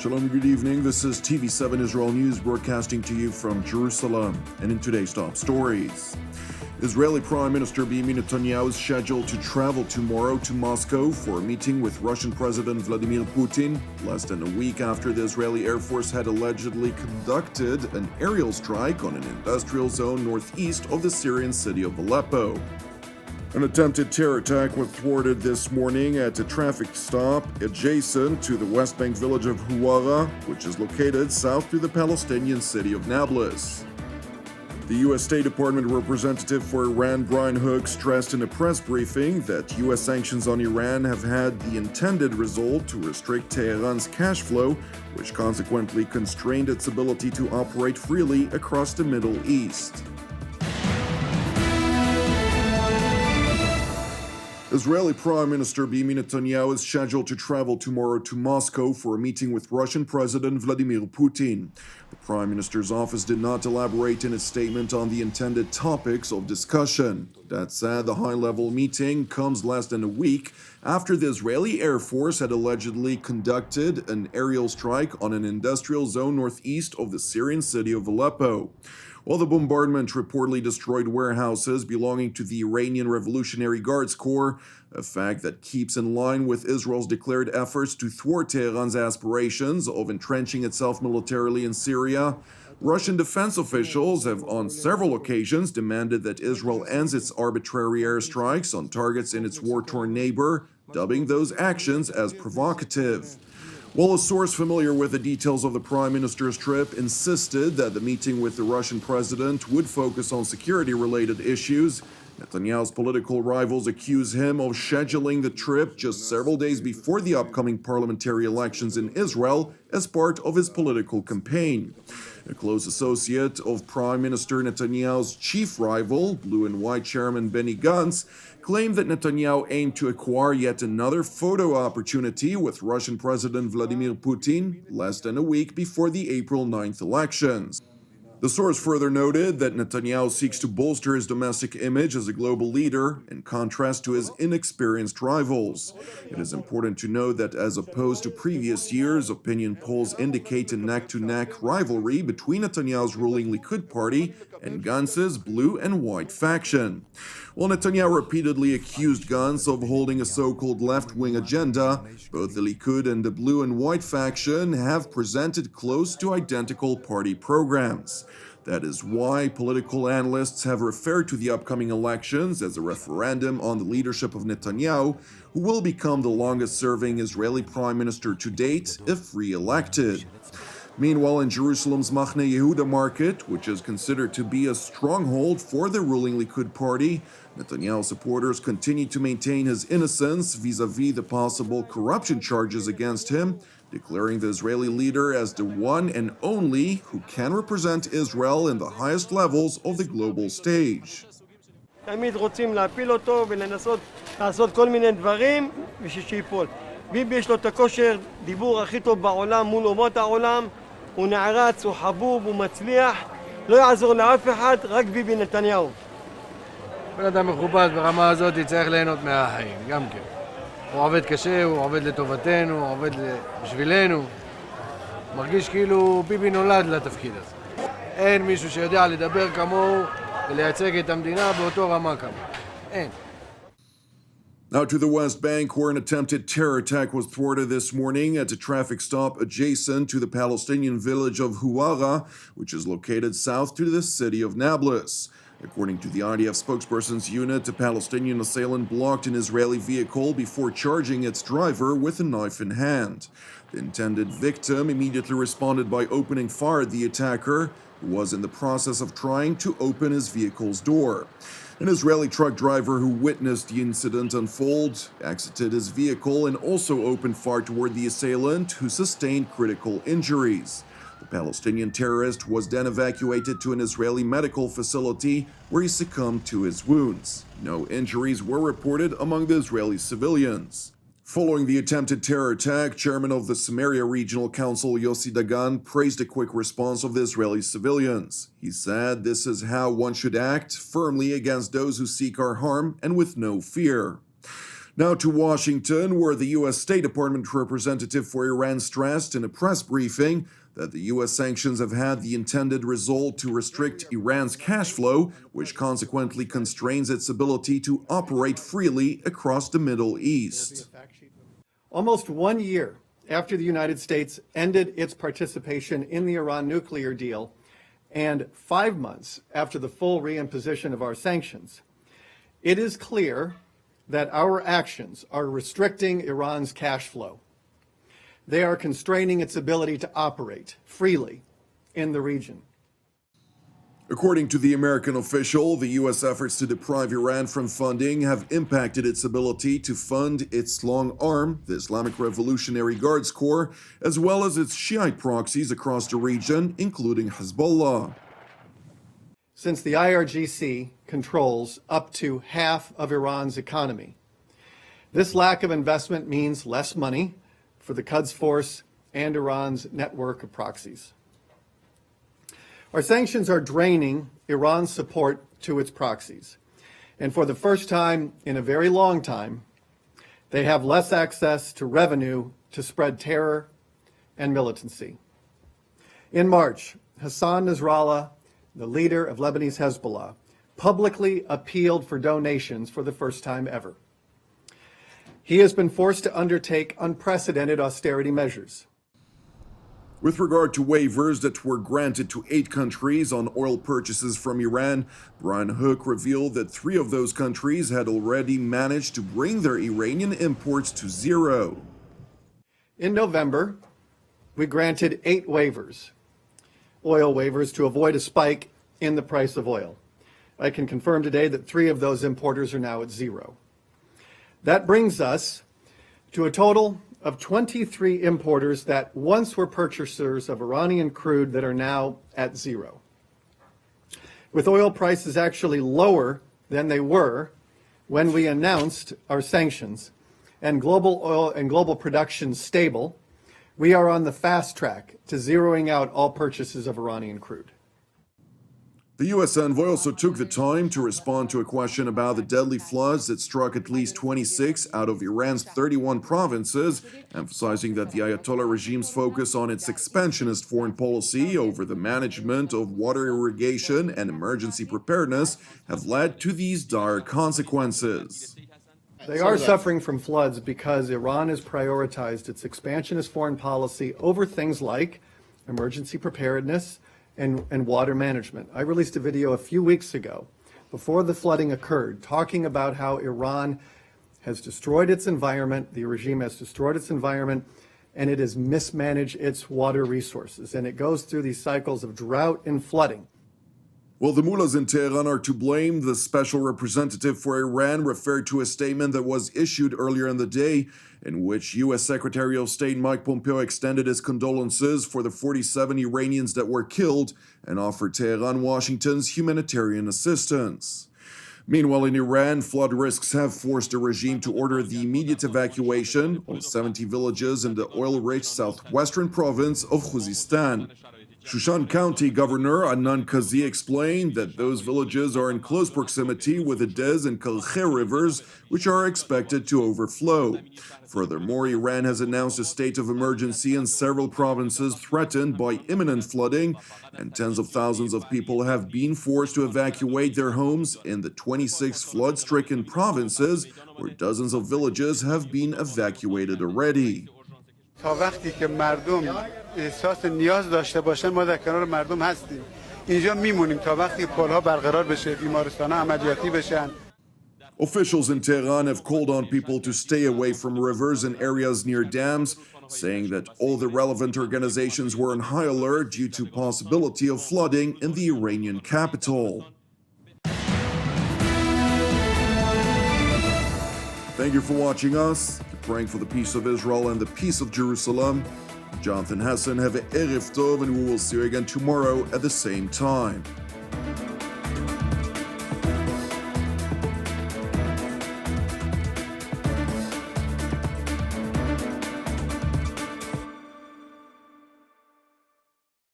Shalom, good evening. This is TV7 Israel News broadcasting to you from Jerusalem. And in today's top stories, Israeli Prime Minister Benjamin Netanyahu is scheduled to travel tomorrow to Moscow for a meeting with Russian President Vladimir Putin, less than a week after the Israeli Air Force had allegedly conducted an aerial strike on an industrial zone northeast of the Syrian city of Aleppo. An attempted terror attack was thwarted this morning at a traffic stop adjacent to the West Bank village of Huwara, which is located south to the Palestinian city of Nablus. The U.S. State Department representative for Iran, Brian Hook, stressed in a press briefing that U.S. sanctions on Iran have had the intended result to restrict Tehran's cash flow, which consequently constrained its ability to operate freely across the Middle East. Israeli Prime Minister Benjamin Netanyahu is scheduled to travel tomorrow to Moscow for a meeting with Russian President Vladimir Putin. The Prime Minister's office did not elaborate in its statement on the intended topics of discussion. That said, the high-level meeting comes less than a week after the Israeli Air Force had allegedly conducted an aerial strike on an industrial zone northeast of the Syrian city of Aleppo. While the bombardment reportedly destroyed warehouses belonging to the Iranian Revolutionary Guards Corps, a fact that keeps in line with Israel's declared efforts to thwart Tehran's aspirations of entrenching itself militarily in Syria, Russian defense officials have on several occasions demanded that Israel ends its arbitrary airstrikes on targets in its war-torn neighbor, dubbing those actions as provocative. While a source familiar with the details of the Prime Minister's trip insisted that the meeting with the Russian president would focus on security-related issues, Netanyahu's political rivals accuse him of scheduling the trip just several days before the upcoming parliamentary elections in Israel as part of his political campaign. A close associate of Prime Minister Netanyahu's chief rival, Blue and White Chairman Benny Gantz, claimed that Netanyahu aimed to acquire yet another photo opportunity with Russian President Vladimir Putin less than a week before the April 9th elections. The source further noted that Netanyahu seeks to bolster his domestic image as a global leader in contrast to his inexperienced rivals. It is important to note that as opposed to previous years, opinion polls indicate a neck-to-neck rivalry between Netanyahu's ruling Likud party and Gantz's blue and white faction. While Netanyahu repeatedly accused Gantz of holding a so-called left-wing agenda, both the Likud and the blue and white faction have presented close to identical party programs. That is why political analysts have referred to the upcoming elections as a referendum on the leadership of Netanyahu, who will become the longest-serving Israeli prime minister to date if re-elected. Meanwhile, in Jerusalem's Machne Yehuda market, which is considered to be a stronghold for the ruling Likud party, Netanyahu supporters continue to maintain his innocence vis-a-vis the possible corruption charges against him, declaring the Israeli leader as the one and only who can represent Israel in the highest levels of the global stage. תמיד רוצים להפיל אותו ולנסות לעשות כל מיני דברים בשביל שיפול. ביבי יש לו את הכושר דיבור הכי טוב בעולם מול אומות העולם, הוא נערץ, הוא חבוב, הוא מצליח, לא יעזור לאף אחד, רק ביבי נתניהו. בן אדם מכובד ברמה הזאת צריך ליהנות מהחיים, גם כן. הוא עובד קשה, הוא עובד לטובתנו, הוא עובד בשבילנו. מרגיש כאילו ביבי נולד לתפקיד הזה. אין מישהו שיודע לדבר כמוהו ולייצג את המדינה באותו רמה כמוהו. אין. Now to the West Bank, where an attempted terror attack was thwarted this morning at a traffic stop adjacent to the Palestinian village of Huwara, which is located south to the city of Nablus. According to the IDF spokesperson's unit, a Palestinian assailant blocked an Israeli vehicle before charging its driver with a knife in hand. The intended victim immediately responded by opening fire at the attacker, who was in the process of trying to open his vehicle's door. An Israeli truck driver who witnessed the incident unfold exited his vehicle and also opened fire toward the assailant, who sustained critical injuries. The Palestinian terrorist was then evacuated to an Israeli medical facility where he succumbed to his wounds. No injuries were reported among the Israeli civilians. Following the attempted terror attack, Chairman of the Samaria Regional Council Yossi Dagan praised a quick response of the Israeli civilians. He said, "This is how one should act, firmly against those who seek our harm and with no fear." Now to Washington, where the U.S. State Department representative for Iran stressed in a press briefing that the U.S. sanctions have had the intended result to restrict Iran's cash flow, which consequently constrains its ability to operate freely across the Middle East. Almost 1 year after the United States ended its participation in the Iran nuclear deal, and 5 months after the full reimposition of our sanctions, it is clear that our actions are restricting Iran's cash flow. They are constraining its ability to operate freely in the region. According to the American official, the U.S. efforts to deprive Iran from funding have impacted its ability to fund its long arm, the Islamic Revolutionary Guards Corps, as well as its Shiite proxies across the region, including Hezbollah. Since the IRGC controls up to half of Iran's economy, this lack of investment means less money for the Quds Force and Iran's network of proxies. Our sanctions are draining Iran's support to its proxies, and for the first time in a very long time, they have less access to revenue to spread terror and militancy. In March, Hassan Nasrallah, the leader of Lebanese Hezbollah, publicly appealed for donations for the first time ever. He has been forced to undertake unprecedented austerity measures. With regard to waivers that were granted to 8 countries on oil purchases from Iran, Brian Hook revealed that 3 of those countries had already managed to bring their Iranian imports to zero. In November, we granted 8 waivers, oil waivers, to avoid a spike in the price of oil. I can confirm today that 3 of those importers are now at zero. That brings us to a total of 23 importers that once were purchasers of Iranian crude that are now at zero. With oil prices actually lower than they were when we announced our sanctions and global oil and global production stable, we are on the fast track to zeroing out all purchases of Iranian crude. The U.S. envoy also took the time to respond to a question about the deadly floods that struck at least 26 out of Iran's 31 provinces, emphasizing that the Ayatollah regime's focus on its expansionist foreign policy over the management of water irrigation and emergency preparedness have led to these dire consequences. They are suffering from floods because Iran has prioritized its expansionist foreign policy over things like emergency preparedness and water management. I released a video a few weeks ago, before the flooding occurred, talking about how Iran has destroyed its environment, the regime has destroyed its environment, and it has mismanaged its water resources. And it goes through these cycles of drought and flooding. Well, the mullahs in Tehran are to blame. The special representative for Iran referred to a statement that was issued earlier in the day in which U.S. Secretary of State Mike Pompeo extended his condolences for the 47 Iranians that were killed and offered Tehran Washington's humanitarian assistance. Meanwhile, in Iran, flood risks have forced the regime to order the immediate evacuation of 70 villages in the oil-rich southwestern province of Khuzestan. Shushan County Governor Adnan Kazi explained that those villages are in close proximity with the Dez and Kalkhe rivers, which are expected to overflow. Furthermore, Iran has announced a state of emergency in several provinces threatened by imminent flooding, and tens of thousands of people have been forced to evacuate their homes in the 26 flood-stricken provinces, where dozens of villages have been evacuated already. تا وقتی که مردم احساس نیاز داشته باشن ما در کنار مردم هستیم. اینجا میمونیم تا وقتی پل‌ها برقرار بشه، بیمارستان‌ها عملیاتی بشن. Officials in Tehran have called on people to stay away from rivers and areas near dams, saying that all the relevant organizations were on high alert due to possibility of flooding in the Iranian capital. Thank you for watching us. Praying for the peace of Israel and the peace of Jerusalem. Jonathan Hassan, have a Erev Tov, and we will see you again tomorrow at the same time.